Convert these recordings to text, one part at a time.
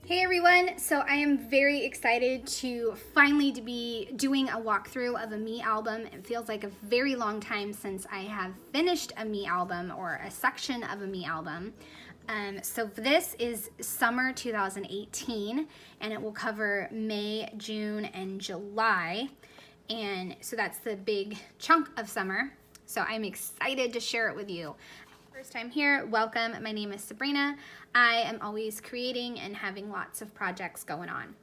Hey everyone, so I am very excited to finally be doing a walkthrough of a me album. It feels like a very long time since I have finished a me album or a section of a me album. So this is summer 2018 and it will cover May, June, and July. And so that's the big chunk of summer. So I'm excited to share it with you. First time here, welcome. My name is Sabrina. I am always creating and having lots of projects going on.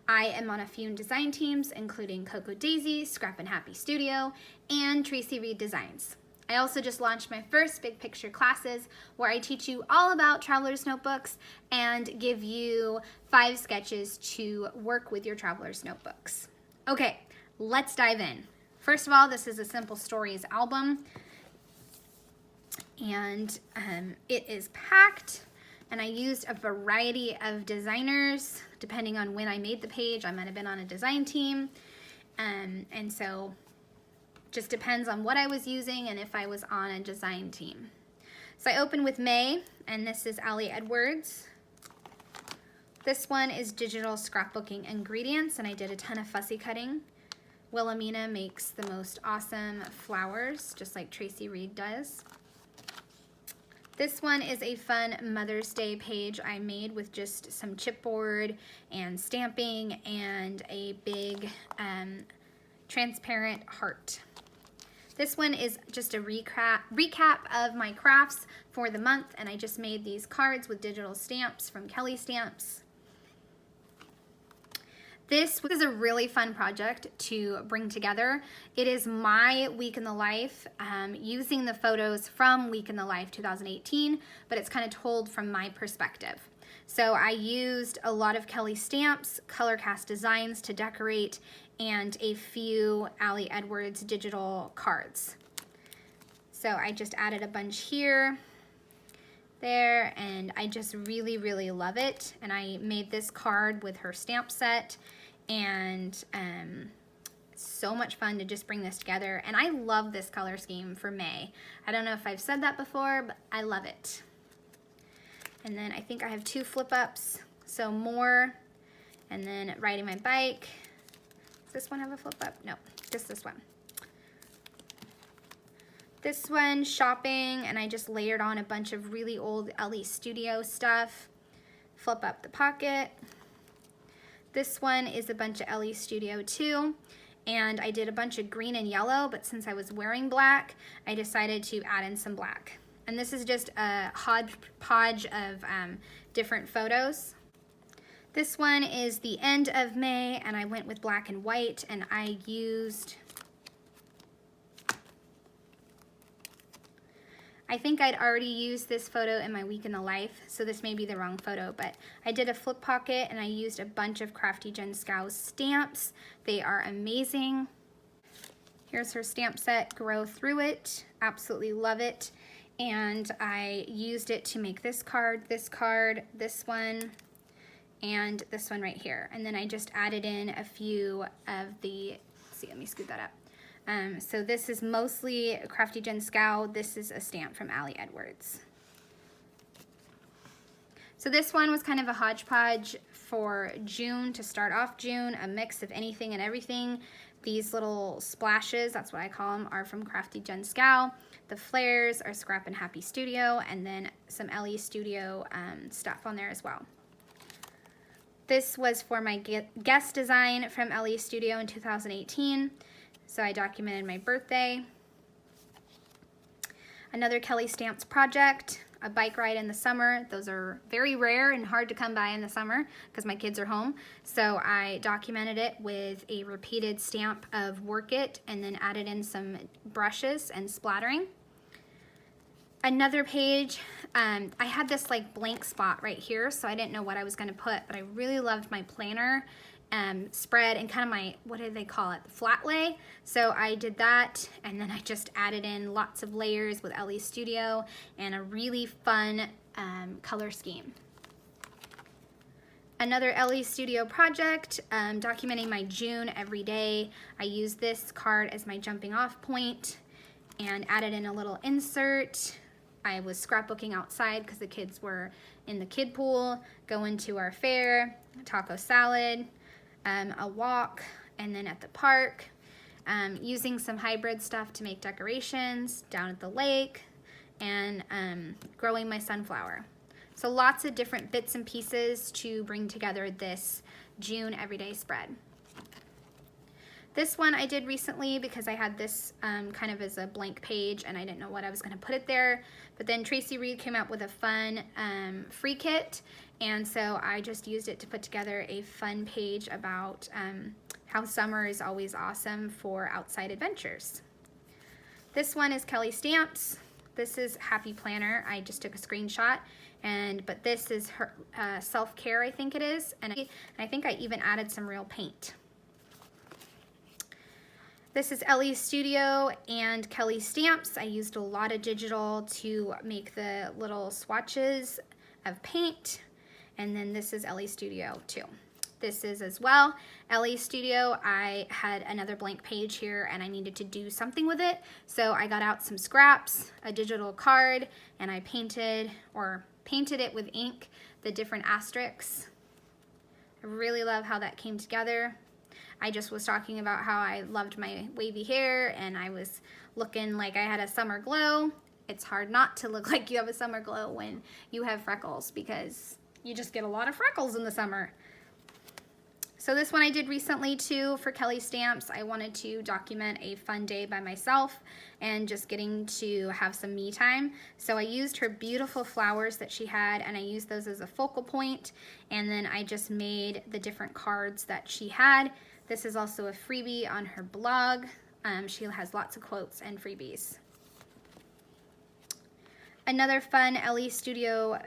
I am on a few design teams, including Coco Daisy, Scrap and Happy Studio, and Traci Reed Designs. I also just launched my first big picture classes where I teach you all about traveler's notebooks and give you 5 sketches to work with your traveler's notebooks. Okay, let's dive in. First of all, this is a Simple Stories album. And it is packed, and I used a variety of designers depending on when I made the page. I might have been on a design team, and so just depends on what I was using and if I was on a design team. So I open with May, and this is Elle Edwards. This one is digital scrapbooking ingredients, and I did a ton of fussy cutting. Wilhelmina makes the most awesome flowers, just like Traci Reed does. This one is a fun Mother's Day page I made with just some chipboard and stamping and a big transparent heart. This one is just a recap of my crafts for the month, and I just made these cards with digital stamps from Kellie Stamps. This is a really fun project to bring together. It is my week in the life using the photos from Week in the Life 2018, but it's kind of told from my perspective. So I used a lot of Kellie Stamps, Colorcast Designs to decorate, and a few Elle Edwards digital cards. So I just added a bunch here, there, and I just really love it. And I made this card with her stamp set, and it's so much fun to just bring this together. And I love this color scheme for May. I don't know if I've said that before, but I love it. And then I think I have 2 flip ups, so more, and then riding my bike. Does this one have a flip up? No, just this one. This one, shopping, and I just layered on a bunch of really old Elle Studio stuff. Flip up the pocket. This one is a bunch of Elle Studio too, and I did a bunch of green and yellow, but since I was wearing black, I decided to add in some black. And this is just a hodgepodge of different photos. This one is the end of May, and I went with black and white, and I used, I think I'd already used this photo in my week in the life, so this may be the wrong photo, but I did a flip pocket and I used a bunch of Crafty Schow stamps. They are amazing. Here's her stamp set, Grow Through It. Absolutely love it. And I used it to make this card, this one, and this one right here. And then I just added in a few of the, let's see, let me scoot that up. So this is mostly Crafty Schow. This is a stamp from Elle Edwards. So this one was kind of a hodgepodge for June, to start off June, a mix of anything and everything. These little splashes, that's what I call them, are from Crafty Schow. The flares are Scrap and Happy Studio, and then some Elle Studio stuff on there as well. This was for my guest design from Elle Studio in 2018. So I documented my birthday. Another Kellie Stamps project, a bike ride in the summer. Those are very rare and hard to come by in the summer because my kids are home. So I documented it with a repeated stamp of Work It, and then added in some brushes and splattering. Another page, I had this like blank spot right here, so I didn't know what I was gonna put, but I really loved my planner spread and kind of my, what do they call it, flat lay. So I did that, and then I just added in lots of layers with Elle Studio and a really fun color scheme. Another Elle Studio project, documenting my June every day. I used this card as my jumping off point and added in a little insert I was scrapbooking outside because the kids were in the kid pool, going to our fair, taco salad, a walk, and then at the park, using some hybrid stuff to make decorations down at the lake, and growing my sunflower. So lots of different bits and pieces to bring together this June everyday spread. This one I did recently because I had this kind of as a blank page and I didn't know what I was going to put it there. But then Traci Reed came out with a fun free kit, and so I just used it to put together a fun page about how summer is always awesome for outside adventures. This one is Kellie Stamps. This is Happy Planner. I just took a screenshot, but this is her self-care, I think it is, and I think I even added some real paint. This is Elle's Studio and Kellie Stamps. I used a lot of digital to make the little swatches of paint. And then this is Elle's Studio too. This is as well Elle's Studio. I had another blank page here and I needed to do something with it. So I got out some scraps, a digital card, and I painted it with ink, the different asterisks. I really love how that came together. I just was talking about how I loved my wavy hair and I was looking like I had a summer glow. It's hard not to look like you have a summer glow when you have freckles because you just get a lot of freckles in the summer. So this one I did recently too for Kellie Stamps. I wanted to document a fun day by myself and just getting to have some me time. So I used her beautiful flowers that she had and I used those as a focal point, and then I just made the different cards that she had. This is also a freebie on her blog. She has lots of quotes and freebies. Another fun Elle Studio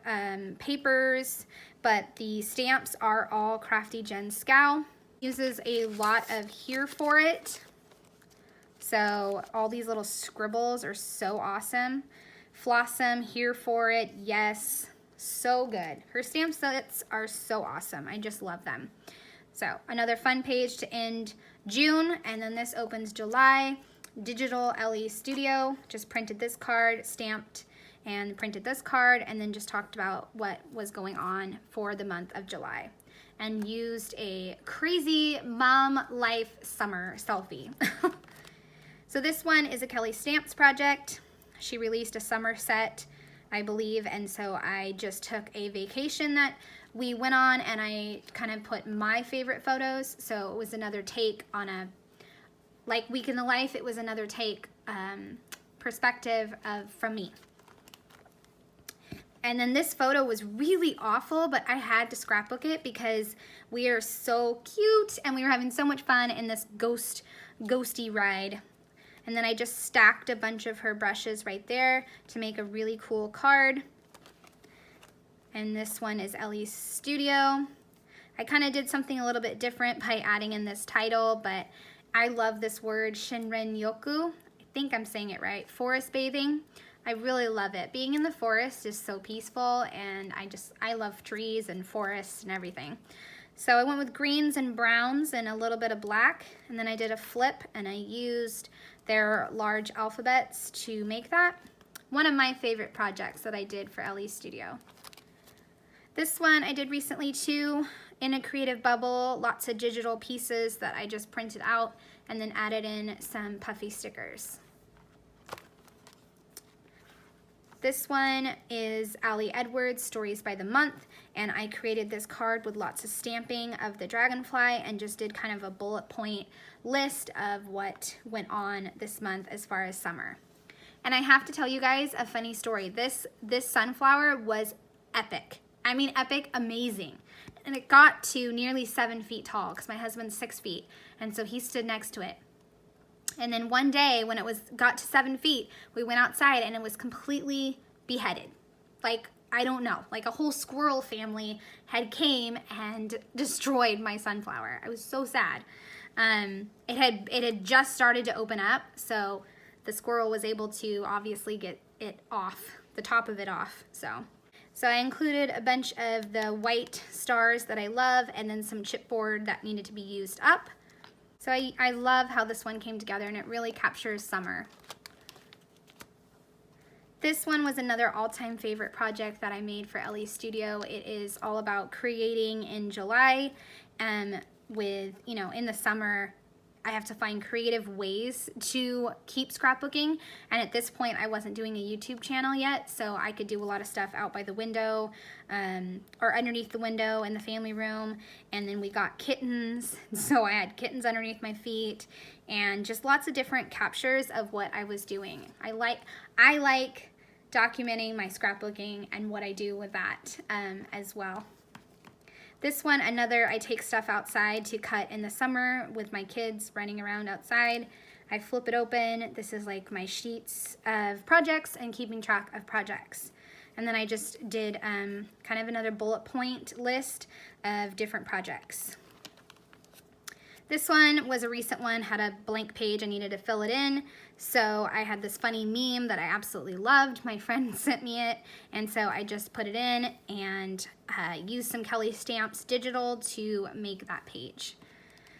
papers, but the stamps are all Crafty Jen Schow. Uses a lot of Here For It. So all these little scribbles are so awesome. Flossom, Here For It, yes, so good. Her stamp sets are so awesome. I just love them. So another fun page to end June, and then this opens July. Digital Elle Studio, just printed this card, stamped, and printed this card, and then just talked about what was going on for the month of July. And used a crazy mom life summer selfie. So this one is a Kellie Stamps project. She released a summer set, I believe, and so I just took a vacation that we went on and I kind of put my favorite photos. So it was another take on a, like Week in the Life, it was another take, perspective from me. And then this photo was really awful, but I had to scrapbook it because we are so cute and we were having so much fun in this ghosty ride. And then I just stacked a bunch of her brushes right there to make a really cool card. And this one is Elle's Studio. I kind of did something a little bit different by adding in this title, but I love this word, Shinren-yoku. I think I'm saying it right, forest bathing. I really love it. Being in the forest is so peaceful, and I love trees and forests and everything. So I went with greens and browns and a little bit of black, and then I did a flip and I used their large alphabets to make that. One of my favorite projects that I did for Elle's Studio. This one I did recently too, in a creative bubble, lots of digital pieces that I just printed out and then added in some puffy stickers. This one is Ali Edwards, Stories by the Month, and I created this card with lots of stamping of the dragonfly and just did kind of a bullet point list of what went on this month as far as summer. And I have to tell you guys a funny story. This sunflower was epic. I mean epic, amazing. And it got to nearly 7 feet tall because my husband's 6 feet, and so he stood next to it. And then one day when it got to 7 feet, we went outside and it was completely beheaded. Like, I don't know, like a whole squirrel family had came and destroyed my sunflower. I was so sad. It had just started to open up, so the squirrel was able to obviously get it off, the top of it off. So I included a bunch of the white stars that I love and then some chipboard that needed to be used up. So I love how this one came together and it really captures summer. This one was another all-time favorite project that I made for Elle Studio. It is all about creating in July, with, you know, in the summer, I have to find creative ways to keep scrapbooking, and at this point I wasn't doing a YouTube channel yet, so I could do a lot of stuff out by the window, or underneath the window in the family room. And then we got kittens, so I had kittens underneath my feet, and just lots of different captures of what I was doing. I like documenting my scrapbooking and what I do with that as well. This one, another, I take stuff outside to cut in the summer with my kids running around outside. I flip it open. This is like my sheets of projects and keeping track of projects. And then I just did kind of another bullet point list of different projects. This one was a recent one, had a blank page, I needed to fill it in. So I had this funny meme that I absolutely loved. My friend sent me it, and so I just put it in and used some Kellie Stamps digital to make that page.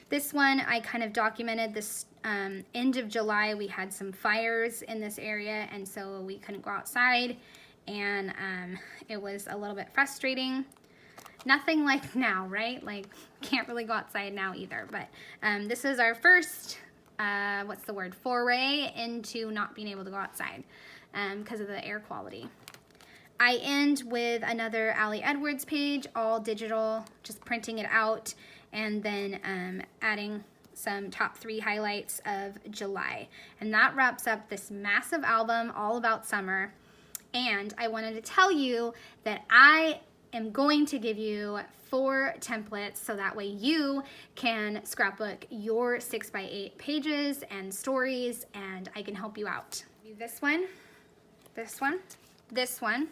This one, I kind of documented this end of July. We had some fires in this area, and so we couldn't go outside, and it was a little bit frustrating. Nothing like now, right? Like, can't really go outside now either, but this is our first, foray into not being able to go outside because of the air quality. I end with another Ali Edwards page, all digital, just printing it out, and then adding some top 3 highlights of July. And that wraps up this massive album all about summer. And I wanted to tell you that I am going to give you 4 templates so that way you can scrapbook your 6x8 pages and stories, and I can help you out. This one, this one, this one,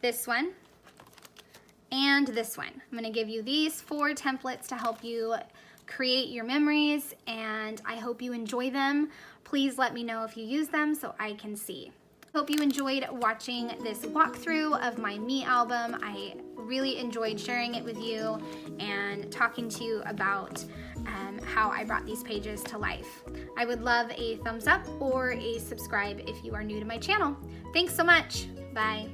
this one, and this one. I'm going to give you these 4 templates to help you create your memories, and I hope you enjoy them. Please let me know if you use them so I can see. Hope you enjoyed watching this walkthrough of my Me album. I really enjoyed sharing it with you and talking to you about how I brought these pages to life. I would love a thumbs up or a subscribe if you are new to my channel. Thanks so much. Bye.